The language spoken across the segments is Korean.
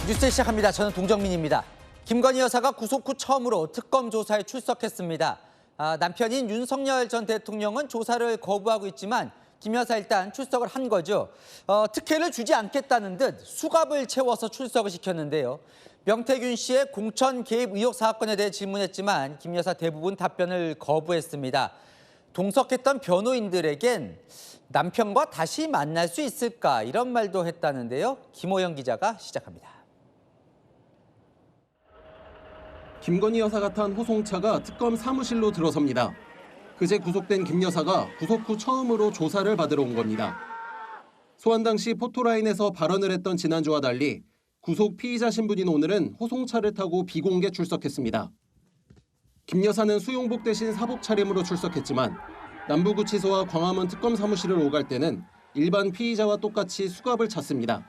뉴스 시작합니다. 저는 동정민입니다. 김건희 여사가 구속 후 처음으로 특검 조사에 출석했습니다. 남편인 윤석열 전 대통령은 조사를 거부하고 있지만 김 여사 일단 출석을 한 거죠. 특혜를 주지 않겠다는 듯 수갑을 채워서 출석을 시켰는데요. 명태균 씨의 공천 개입 의혹 사건에 대해 질문했지만 김 여사 대부분 답변을 거부했습니다. 동석했던 변호인들에겐 남편과 다시 만날 수 있을까 이런 말도 했다는데요. 김호영 기자가 시작합니다. 김건희 여사가 탄 호송차가 특검 사무실로 들어섭니다. 그제 구속된 김 여사가 구속 후 처음으로 조사를 받으러 온 겁니다. 소환 당시 포토라인에서 발언을 했던 지난주와 달리 구속 피의자 신분인 오늘은 호송차를 타고 비공개 출석했습니다. 김 여사는 수용복 대신 사복 차림으로 출석했지만 남부구치소와 광화문 특검 사무실을 오갈 때는 일반 피의자와 똑같이 수갑을 찼습니다.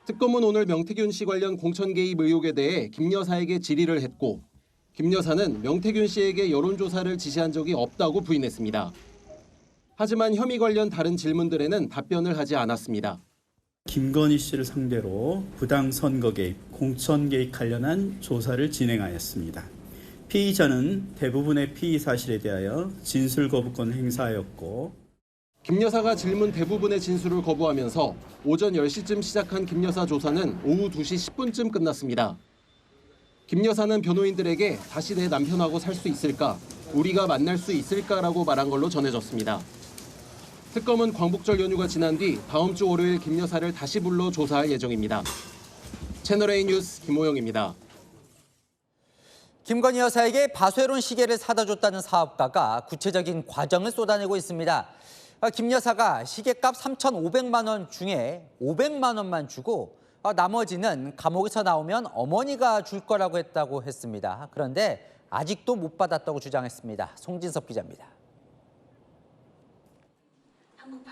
특검은 오늘 명태균 씨 관련 공천 개입 의혹에 대해 김 여사에게 질의를 했고 김 여사는 명태균 씨에게 여론조사를 지시한 적이 없다고 부인했습니다. 하지만 혐의 관련 다른 질문들에는 답변을 하지 않았습니다. 김건희 씨를 상대로 부당 선거 개입, 공천 개입 관련한 조사를 진행하였습니다. 피의자는 대부분의 피의 사실에 대하여 진술 거부권 행사하였고 김 여사가 질문 대부분의 진술을 거부하면서 오전 10시쯤 시작한 김 여사 조사는 오후 2시 10분쯤 끝났습니다. 김 여사는 변호인들에게 다시 내 남편하고 살 수 있을까, 우리가 만날 수 있을까라고 말한 걸로 전해졌습니다. 특검은 광복절 연휴가 지난 뒤 다음 주 월요일 김 여사를 다시 불러 조사할 예정입니다. 채널A 뉴스 김호영입니다. 김건희 여사에게 바쇠론 시계를 사다 줬다는 사업가가 구체적인 과정을 쏟아내고 있습니다. 김 여사가 시계값 3,500만 원 중에 500만 원만 주고 나머지는 감옥에서 나오면 어머니가 줄 거라고 했습니다. 그런데 아직도 못 받았다고 주장했습니다. 송진섭 기자입니다.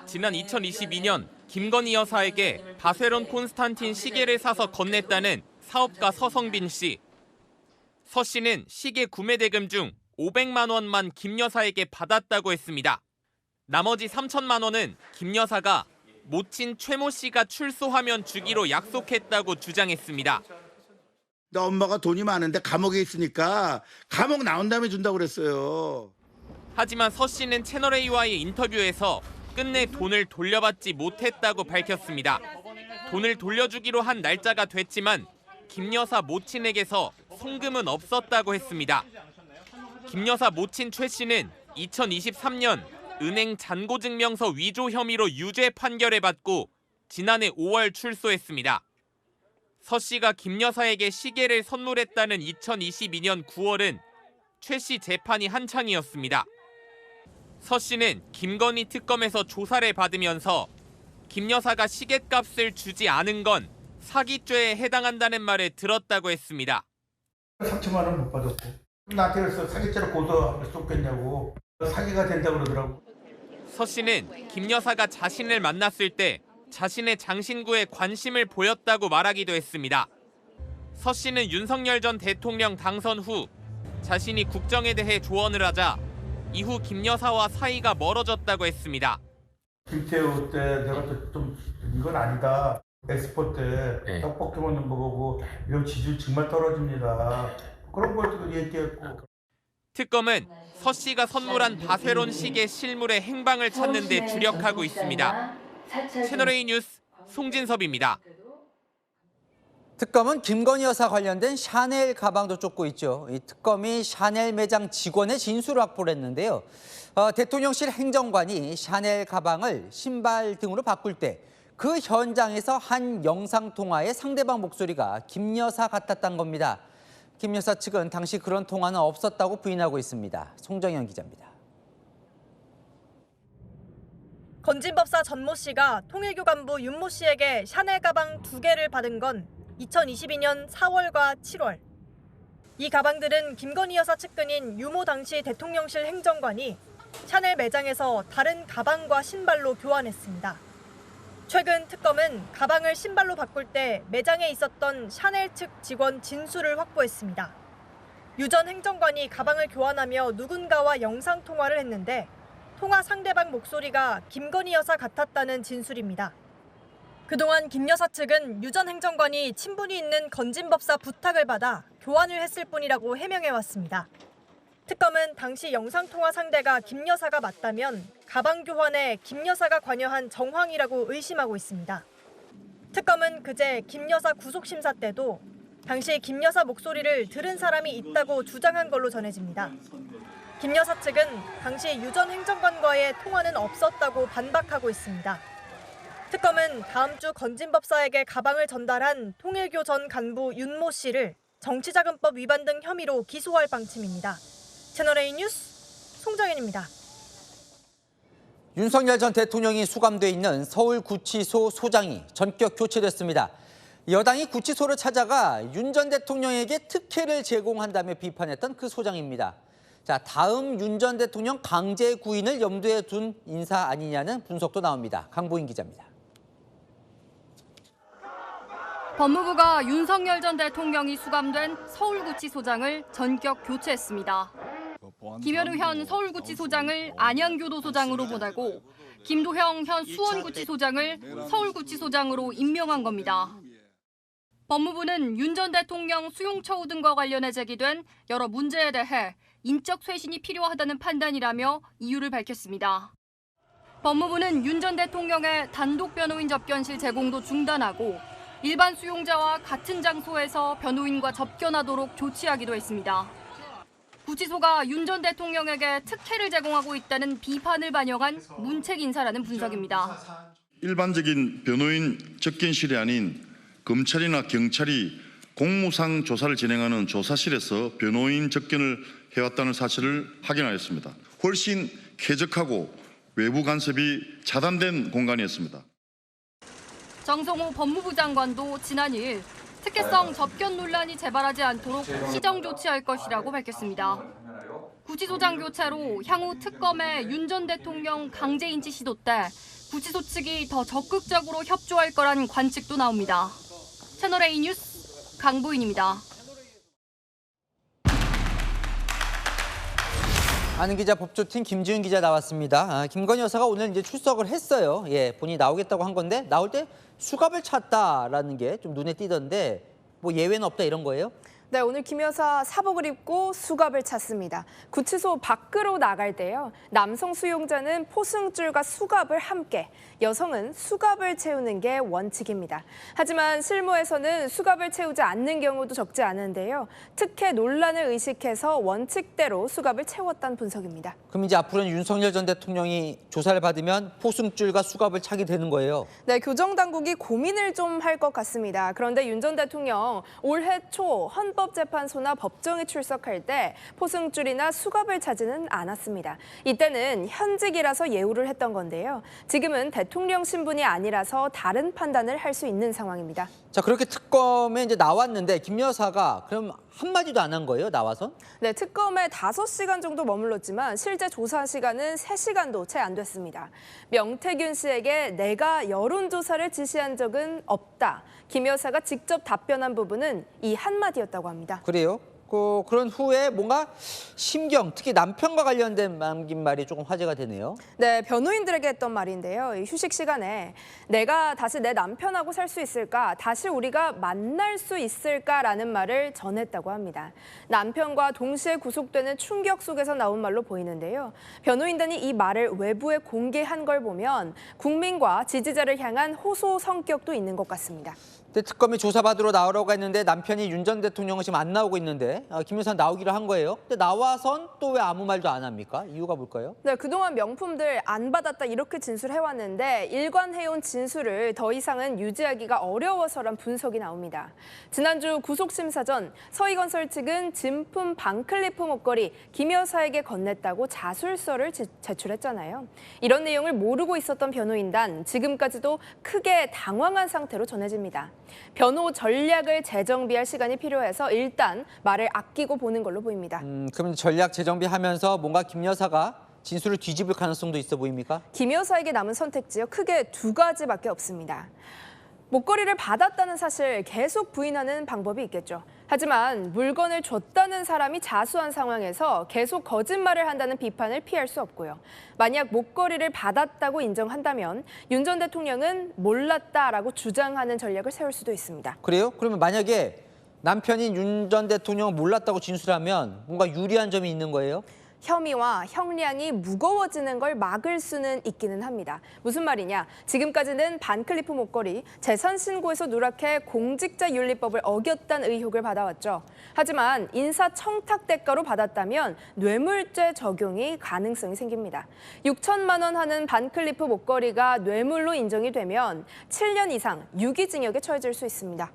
지난 2022년 김건희 여사에게 바쇠론 콘스탄틴 시계를 사서 건넸다는 사업가 서성빈 씨. 서 씨는 시계 구매 대금 중 500만 원만 김 여사에게 받았다고 했습니다. 나머지 3천만 원은 김 여사가 모친 최모 씨가 출소하면 주기로 약속했다고 주장했습니다. 나 엄마가 돈이 많은데 감옥에 있으니까 감옥 나온 다음에 준다고 그랬어요. 하지만 서 씨는 채널A와의 인터뷰에서 끝내 돈을 돌려받지 못했다고 밝혔습니다. 돈을 돌려주기로 한 날짜가 됐지만 김 여사 모친에게서 송금은 없었다고 했습니다. 김 여사 모친 최 씨는 2023년 은행 잔고증명서 위조 혐의로 유죄 판결을 받고 지난해 5월 출소했습니다. 서 씨가 김 여사에게 시계를 선물했다는 2022년 9월은 최 씨 재판이 한창이었습니다. 서 씨는 김건희 특검에서 조사를 받으면서 김 여사가 시계값을 주지 않은 건 사기죄에 해당한다는 말을 들었다고 했습니다. 3천만 원 못 받았고 나한테 그래서 사기죄로 고소할 수 없겠냐고 사기가 된다고 그러더라고. 서 씨는 김 여사가 자신을 만났을 때 자신의 장신구에 관심을 보였다고 말하기도 했습니다. 서 씨는 윤석열 전 대통령 당선 후 자신이 국정에 대해 조언을 하자 이후 김 여사와 사이가 멀어졌다고 했습니다. 김태우 때 내가 또 좀 이건 아니다. 엑스포 때 떡볶이 먹는 거 보고 이런 지지율 정말 떨어집니다. 그런 걸 얘기했고. 특검은 서 씨가 선물한 바쇠론 시계 실물의 행방을 찾는 데 주력하고 있습니다. 채널A 뉴스 송진섭입니다. 특검은 김건희 여사 관련된 샤넬 가방도 쫓고 있죠. 이 특검이 샤넬 매장 직원의 진술을 확보를 했는데요. 대통령실 행정관이 샤넬 가방을 신발 등으로 바꿀 때 그 현장에서 한 영상통화의 상대방 목소리가 김 여사 같았던 겁니다. 김 여사 측은 당시 그런 통화는 없었다고 부인하고 있습니다. 송정현 기자입니다. 건진법사 전모 씨가 통일교 간부 윤모 씨에게 샤넬 가방 2개를 받은 건 2022년 4월과 7월. 이 가방들은 김건희 여사 측근인 유모 당시 대통령실 행정관이 샤넬 매장에서 다른 가방과 신발로 교환했습니다. 최근 특검은 가방을 신발로 바꿀 때 매장에 있었던 샤넬 측 직원 진술을 확보했습니다. 유 전 행정관이 가방을 교환하며 누군가와 영상통화를 했는데 통화 상대방 목소리가 김건희 여사 같았다는 진술입니다. 그동안 김 여사 측은 유 전 행정관이 친분이 있는 건진 법사 부탁을 받아 교환을 했을 뿐이라고 해명해왔습니다. 특검은 당시 영상통화 상대가 김 여사가 맞다면 가방 교환에 김 여사가 관여한 정황이라고 의심하고 있습니다. 특검은 그제 김 여사 구속심사 때도 당시 김 여사 목소리를 들은 사람이 있다고 주장한 걸로 전해집니다. 김 여사 측은 당시 유 전 행정관과의 통화는 없었다고 반박하고 있습니다. 특검은 다음 주 건진법사에게 가방을 전달한 통일교 전 간부 윤모 씨를 정치자금법 위반 등 혐의로 기소할 방침입니다. 채널A 뉴스 송정현입니다. 윤석열 전 대통령이 수감돼 있는 서울구치소 소장이 전격 교체됐습니다. 여당이 구치소를 찾아가 윤 전 대통령에게 특혜를 제공한다며 비판했던 그 소장입니다. 자, 다음 윤 전 대통령 강제 구인을 염두에 둔 인사 아니냐는 분석도 나옵니다. 강보인 기자입니다. 법무부가 윤석열 전 대통령이 수감된 서울구치소장을 전격 교체했습니다. 김현우 현 서울구치소장을 안양교도소장으로 보내고 김도형 현 수원구치소장을 서울구치소장으로 임명한 겁니다. 법무부는 윤 전 대통령 수용처우 등과 관련해 제기된 여러 문제에 대해 인적 쇄신이 필요하다는 판단이라며 이유를 밝혔습니다. 법무부는 윤 전 대통령의 단독 변호인 접견실 제공도 중단하고 일반 수용자와 같은 장소에서 변호인과 접견하도록 조치하기도 했습니다. 구치소가 윤 전 대통령에게 특혜를 제공하고 있다는 비판을 반영한 문책 인사라는 분석입니다. 일반적인 변호인 접견실이 아닌 검찰이나 경찰이 공무상 조사를 진행하는 조사실에서 변호인 접견을 해왔다는 사실을 확인하였습니다. 훨씬 쾌적하고 외부 간섭이 차단된 공간이었습니다. 정성호 법무부 장관도 지난 2일 특혜성 접견 논란이 재발하지 않도록 시정 조치할 것이라고 밝혔습니다. 구치소장 교체로 향후 특검의 윤 전 대통령 강제 인지 시도 때 구치소 측이 더 적극적으로 협조할 거란 관측도 나옵니다. 채널A 뉴스 강보인입니다. 아는 기자 법조팀 김지훈 기자 나왔습니다. 김건희 여사가 오늘 이제 출석을 했어요. 본인이 나오겠다고 한 건데 나올 때 수갑을 찼다라는 게 좀 눈에 띄던데 뭐 예외는 없다 이런 거예요? 네, 오늘 김 여사 사복을 입고 수갑을 찼습니다. 구치소 밖으로 나갈 때요. 남성 수용자는 포승줄과 수갑을 함께, 여성은 수갑을 채우는 게 원칙입니다. 하지만 실무에서는 수갑을 채우지 않는 경우도 적지 않은데요. 특혜 논란을 의식해서 원칙대로 수갑을 채웠다는 분석입니다. 그럼 이제 앞으로는 윤석열 전 대통령이 조사를 받으면 포승줄과 수갑을 차게 되는 거예요? 네, 교정당국이 고민을 좀 할 것 같습니다. 그런데 윤 전 대통령 올해 초 헌법재판소나 법정에 출석할 때 포승줄이나 수갑을 차지는 않았습니다. 이때는 현직이라서 예우를 했던 건데요. 지금은 대통령 신분이 아니라서 다른 판단을 할 수 있는 상황입니다. 자, 그렇게 특검에 이제 나왔는데 김 여사가 그럼 한마디도 안 한 거예요, 나와서? 네, 특검에 5시간 정도 머물렀지만 실제 조사 시간은 3시간도 채 안 됐습니다. 명태균 씨에게 내가 여론조사를 지시한 적은 없다. 김 여사가 직접 답변한 부분은 이 한마디였다고 합니다. 그래요? 그런 후에 뭔가 심경, 특히 남편과 관련된 남긴 말이 조금 화제가 되네요. 네, 변호인들에게 했던 말인데요. 이 휴식 시간에 내가 다시 내 남편하고 살 수 있을까? 다시 우리가 만날 수 있을까라는 말을 전했다고 합니다. 남편과 동시에 구속되는 충격 속에서 나온 말로 보이는데요. 변호인단이 이 말을 외부에 공개한 걸 보면 국민과 지지자를 향한 호소 성격도 있는 것 같습니다. 근데 특검이 조사받으러 나오라고 했는데 남편이 윤 전 대통령은 지금 안 나오고 있는데 김 여사 나오기로 한 거예요. 근데 나와선 또 왜 아무 말도 안 합니까? 이유가 뭘까요? 네, 그동안 명품들 안 받았다 이렇게 진술해왔는데 일관해온 진술을 더 이상은 유지하기가 어려워서란 분석이 나옵니다. 지난주 구속심사 전 서희건설 측은 진품 반클리프 목걸이 김 여사에게 건넸다고 자술서를 제출했잖아요. 이런 내용을 모르고 있었던 변호인단 지금까지도 크게 당황한 상태로 전해집니다. 변호 전략을 재정비할 시간이 필요해서 일단 말을 아끼고 보는 걸로 보입니다. 그럼 전략 재정비하면서 뭔가 김 여사가 진술을 뒤집을 가능성도 있어 보입니까? 김 여사에게 남은 선택지요. 크게 2가지밖에 없습니다. 목걸이를 받았다는 사실 계속 부인하는 방법이 있겠죠. 하지만 물건을 줬다는 사람이 자수한 상황에서 계속 거짓말을 한다는 비판을 피할 수 없고요. 만약 목걸이를 받았다고 인정한다면 윤 전 대통령은 몰랐다라고 주장하는 전략을 세울 수도 있습니다. 그래요? 그러면 만약에 남편인 윤 전 대통령은 몰랐다고 진술하면 뭔가 유리한 점이 있는 거예요? 혐의와 형량이 무거워지는 걸 막을 수는 있기는 합니다. 무슨 말이냐? 지금까지는 반클리프 목걸이, 재산 신고에서 누락해 공직자윤리법을 어겼다는 의혹을 받아왔죠. 하지만 인사청탁 대가로 받았다면 뇌물죄 적용이 가능성이 생깁니다. 6천만 원 하는 반클리프 목걸이가 뇌물로 인정이 되면 7년 이상 유기징역에 처해질 수 있습니다.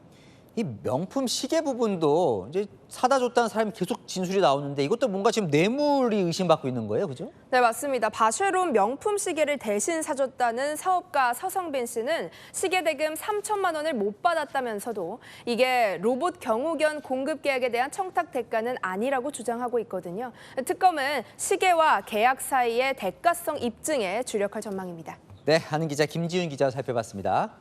이 명품 시계 부분도 이제 사다 줬다는 사람이 계속 진술이 나오는데 이것도 뭔가 지금 뇌물이 의심받고 있는 거예요, 그죠? 네, 맞습니다. 바쉐론 명품 시계를 대신 사줬다는 사업가 서성빈 씨는 시계 대금 3천만 원을 못 받았다면서도 이게 로봇 경호견 공급 계약에 대한 청탁 대가는 아니라고 주장하고 있거든요. 특검은 시계와 계약 사이의 대가성 입증에 주력할 전망입니다. 네, 하는 기자 김지윤 기자와 살펴봤습니다.